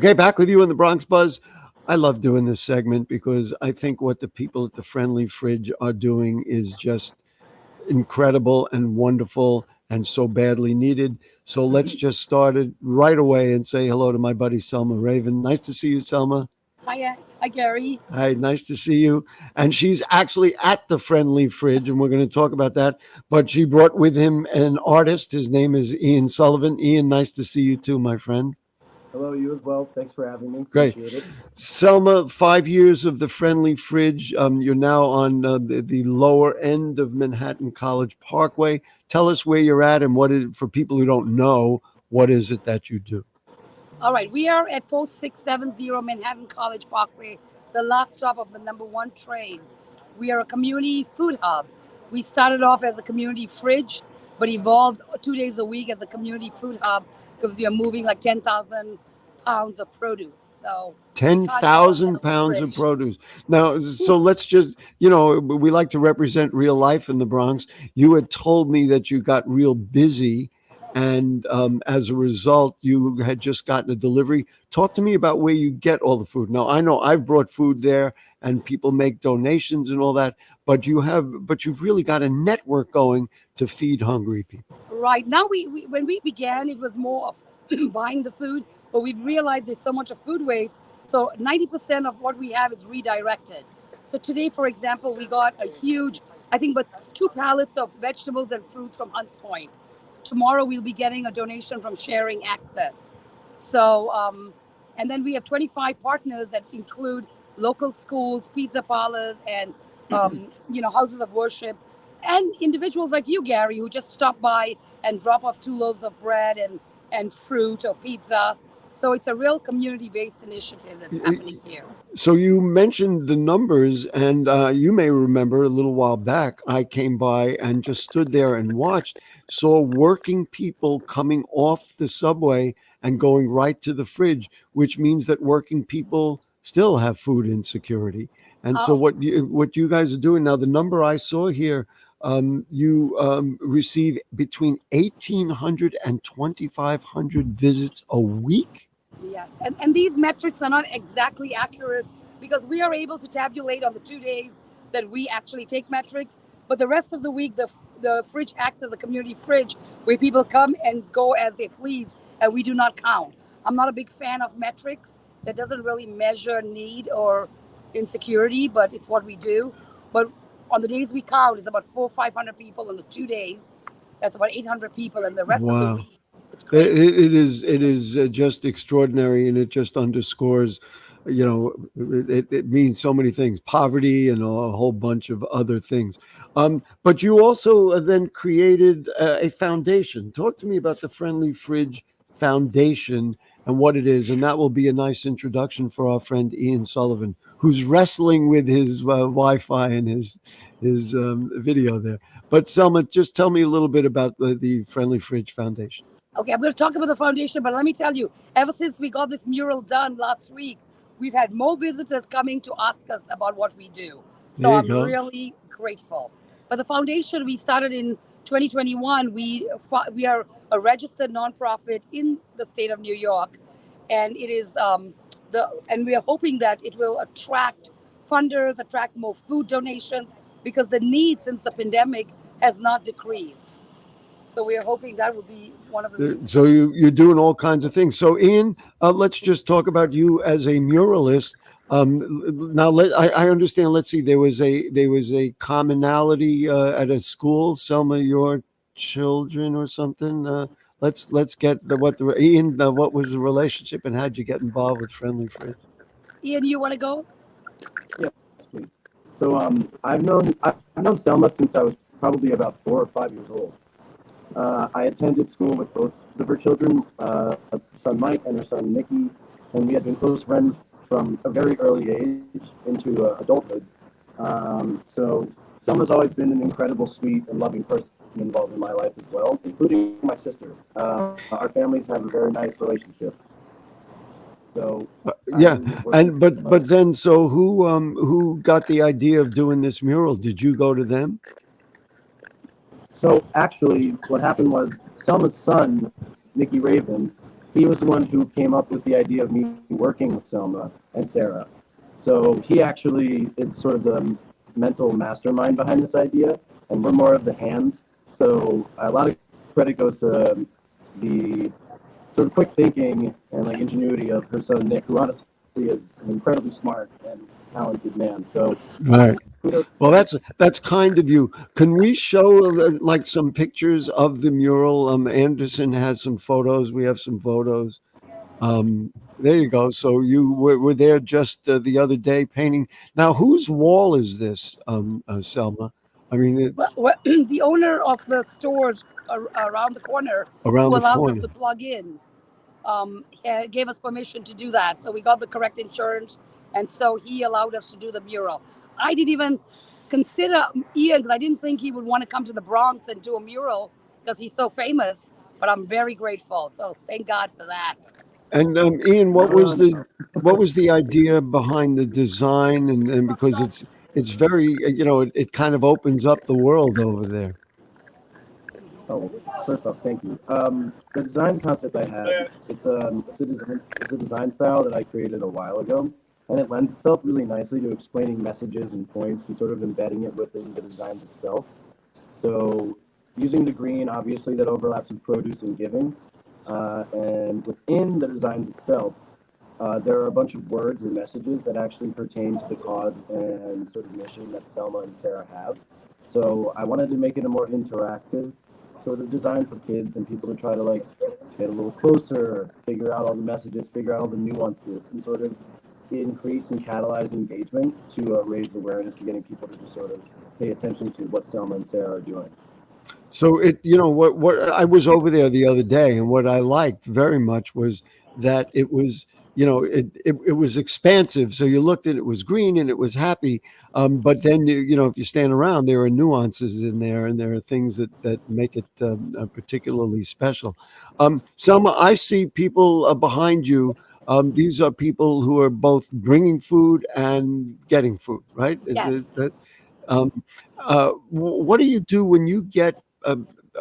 Okay, back with you in the Bronx Buzz. I love doing this segment because I think what the people at the Friendly Fridge are doing is just incredible and wonderful and so badly needed. So let's just start it right away and say hello to my buddy Selma Raven. Nice to see you, Selma. Hi, Gary. Hi, nice to see you. And she's actually at the Friendly Fridge, and we're going to talk about that. But she brought with him an artist. His name is Ian Sullivan. Ian, nice to see you too, my friend. Hello, you as well. Thanks for having me. Great. Appreciate it. Selma, 5 years of the Friendly Fridge. You're now on the lower end of Manhattan College Parkway. Tell us where you're at and for people who don't know, what is it that you do? All right, we are at 4670 Manhattan College Parkway, the last stop of the number one train. We are a community food hub. We started off as a community fridge, but evolved 2 days a week as a community food hub because we are moving like 10,000 pounds of produce. So 10,000 pounds of produce. Now, so let's just, we like to represent real life in the Bronx. You had told me that you got real busy, and as a result, you had just gotten a delivery. Talk to me about where you get all the food. Now, I know I've brought food there, and people make donations and all that, but you've really got a network going to feed hungry people. Right now, when we began, it was more of buying the food, but we've realized there's so much of food waste. So 90% of what we have is redirected. So today, for example, we got a huge, I think, but 2 pallets of vegetables and fruits from Hunts Point. Tomorrow, we'll be getting a donation from Sharing Access. So, and then we have 25 partners that include local schools, pizza parlors, and, houses of worship, and individuals like you, Gary, who just stop by and drop off 2 loaves of bread and fruit or pizza. So it's a real community-based initiative that's happening here. So you mentioned the numbers, and you may remember a little while back, I came by and just stood there and watched, saw working people coming off the subway and going right to the fridge, which means that working people still have food insecurity. And so what you guys are doing now, the number I saw here, you receive between 1,800 and 2,500 visits a week. Yes, and these metrics are not exactly accurate because we are able to tabulate on the 2 days that we actually take metrics, but the rest of the week, the fridge acts as a community fridge where people come and go as they please, and we do not count. I'm not a big fan of metrics that doesn't really measure need or insecurity, but it's what we do. But on the days we count, it's about 400 or 500 people on the 2 days. That's about 800 people, and the rest of the week. It is just extraordinary, and it just underscores, it means so many things, poverty and a whole bunch of other things. But you also then created a foundation. Talk to me about the Friendly Fridge Foundation and what it is, and that will be a nice introduction for our friend Ian Sullivan, who's wrestling with his Wi-Fi and his video there. But Selma, just tell me a little bit about the Friendly Fridge Foundation. Okay, I'm going to talk about the foundation, but let me tell you, ever since we got this mural done last week, we've had more visitors coming to ask us about what we do. So I'm really grateful. But the foundation, we started in 2021. We are a registered nonprofit in the state of New York, and it is and we are hoping that it will attract funders, attract more food donations, because the need since the pandemic has not decreased. So we are hoping that would be one of the reasons. So you're doing all kinds of things. So Ian, let's just talk about you as a muralist. Now I understand. Let's see. There was a commonality at a school. Selma, your children or something. Let's get Ian. What was the relationship and how'd you get involved with Friendly Fridge? Ian, you want to go? Yes, please. So I've known Selma since I was probably about 4 or 5 years old. I attended school with both of her children, her son Mike and her son Nikki, and we had been close friends from a very early age into adulthood. So Selma's always been an incredible, sweet, and loving person involved in my life as well, including my sister. Our families have a very nice relationship. So but then so who got the idea of doing this mural? Did you go to them? So actually, what happened was Selma's son, Nicky Raven, he was the one who came up with the idea of me working with Selma and Sarah. So he actually is sort of the mental mastermind behind this idea, and we're more of the hands. So a lot of credit goes to the sort of quick thinking and like ingenuity of her son Nick, who honestly is an incredibly smart and talented man. So Right. Well, that's kind of you. Can we show like some pictures of the mural? Anderson has some photos. We have some photos. There you go. So you were there just the other day painting. Now, whose wall is this, Selma? I mean, Well, the owner of the stores around the corner, around who the allows us corner. to plug in, gave us permission to do that. So we got the correct insurance, and so he allowed us to do the mural. I didn't even consider Ian because I didn't think he would want to come to the Bronx and do a mural because he's so famous. But I'm very grateful. So thank God for that. And Ian, what was the idea behind the design? And because it's very it kind of opens up the world over there. Oh, first off, thank you. The design concept I have, it's a design style that I created a while ago, and it lends itself really nicely to explaining messages and points and sort of embedding it within the design itself. So using the green, obviously, that overlaps with produce and giving, and within the designs itself, there are a bunch of words and messages that actually pertain to the cause and sort of mission that Selma and Sarah have. So I wanted to make it a more interactive sort of design for kids and people to try to like get a little closer, figure out all the messages, figure out all the nuances, and sort of increase and catalyze engagement to raise awareness and getting people to just sort of pay attention to what Selma and Sarah are doing. So what I was over there the other day, and what I liked very much was that it was it was expansive. So you looked at it was green and it was happy, but then if you stand around, there are nuances in there, and there are things that make it particularly special. Selma, I see people behind you. These are people who are both bringing food and getting food, right? Yes. What do you do when you get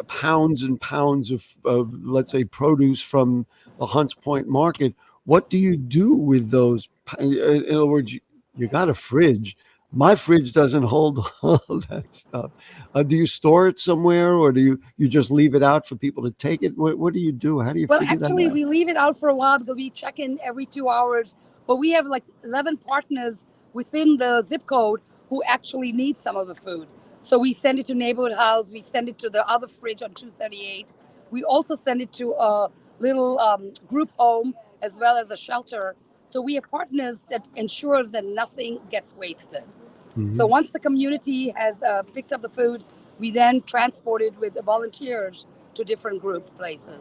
pounds and pounds of, let's say, produce from the Hunts Point market? What do you do with those? In other words, you got a fridge. My fridge doesn't hold all that stuff. Do you store it somewhere, or do you just leave it out for people to take it? What do you do? How do you Well, figure that actually, out? we leave it out for a while because we check in every 2 hours. But we have like 11 partners within the zip code who actually need some of the food. So we send it to neighborhood house. We send it to the other fridge on 238. We also send it to a little group home as well as a shelter. So we have partners that ensures that nothing gets wasted. So Mhm. once the community has picked up the food, we then transport it with volunteers to different group places.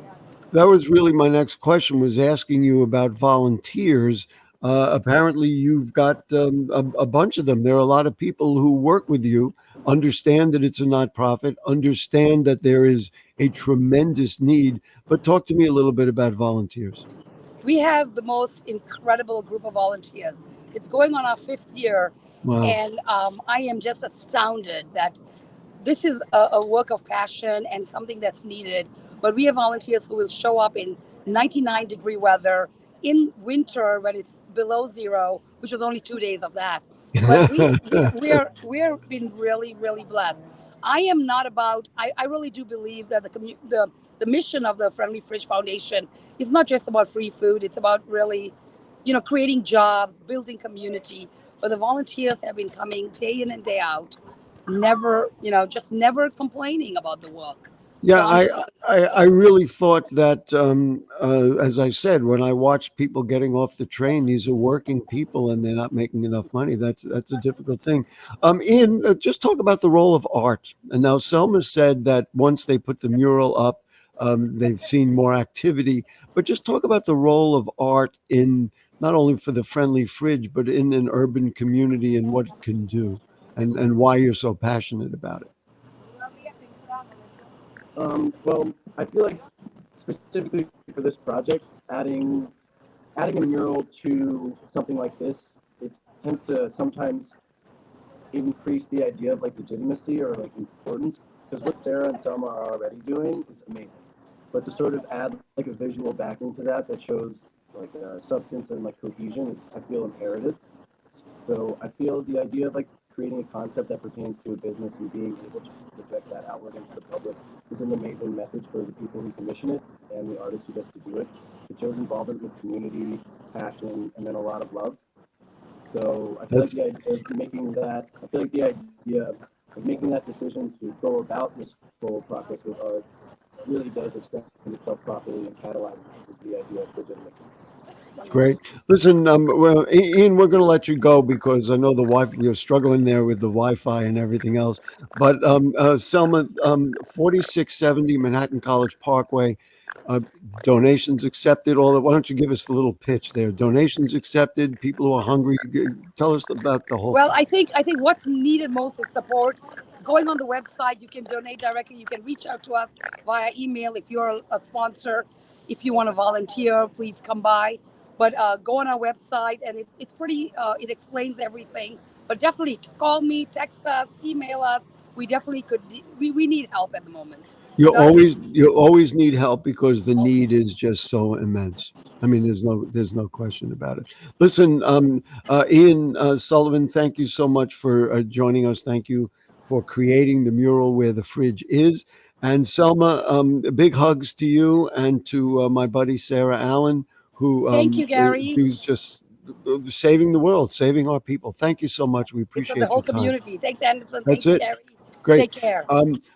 That was really my next question, was asking you about volunteers. Apparently, you've got a bunch of them. There are a lot of people who work with you, understand that it's a nonprofit, understand that there is a tremendous need. But talk to me a little bit about volunteers. We have the most incredible group of volunteers. It's going on our 5th year, Wow. and I am just astounded that this is a work of passion and something that's needed. But we have volunteers who will show up in 99-degree weather in winter when it's below zero, which was only 2 days of that. But we're been really blessed. I am not about. I really do believe that the mission of the Friendly Fridge Foundation is not just about free food. It's about really, creating jobs, building community. But the volunteers have been coming day in and day out, never, just never complaining about the work. So Yeah, I'm I really thought that, as I said, when I watch people getting off the train, these are working people and they're not making enough money. That's a difficult thing. Ian, just talk about the role of art. And now Selma said that once they put the mural up, they've seen more activity. But just talk about the role of art in not only for the friendly fridge, but in an urban community and what it can do, and why you're so passionate about it. Well, I feel like specifically for this project, adding a mural to something like this, it tends to sometimes increase the idea of like legitimacy or like importance. Because what Sarah and Selma are already doing is amazing. but to sort of add like a visual backing to that shows like substance and like cohesion is, I feel, imperative. So I feel the idea of like creating a concept that pertains to a business and being able to project that outward into the public is an amazing message for the people who commission it and the artist who gets to do it. It shows involvement with community, passion, and then a lot of love. So I feel like That's the idea of making that, I feel like the idea of making that decision to go about this whole process with art really does extend itself properly and catalyze the idea of legitimacy. great. Listen, well, Ian, we're going to let you go because I know the wife, you're struggling there with the Wi-Fi and everything else. But Selma, 4670 Manhattan College Parkway, uh, donations accepted. All that. Why don't you give us the little pitch there? Donations accepted. People who are hungry. Tell us about the whole Well, thing. I think what's needed most is support. Going on the website, you can donate directly. You can reach out to us via email if you're a sponsor. If you want to volunteer, please come by. But go on our website, and it's pretty. It explains everything. But definitely call me, text us, email us. We definitely could. We need help at the moment. You always need help because the need is just so immense. I mean, there's no question about it. Listen, Ian Sullivan, thank you so much for joining us. Thank you for creating the mural where the fridge is. And Selma, big hugs to you and to my buddy Sarah Allen, Thank you, Gary. who's just saving the world, saving our people. Thank you so much. We It's of the appreciate whole your time. community. Thanks, Anderson. That's Thank you, it. Gary. Great. Take care.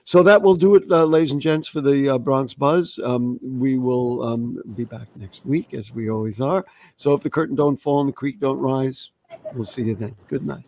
So that will do it, ladies and gents, for the Bronx Buzz. We will be back next week, as we always are. So if the curtain don't fall and the creek don't rise, we'll see you then. Good night.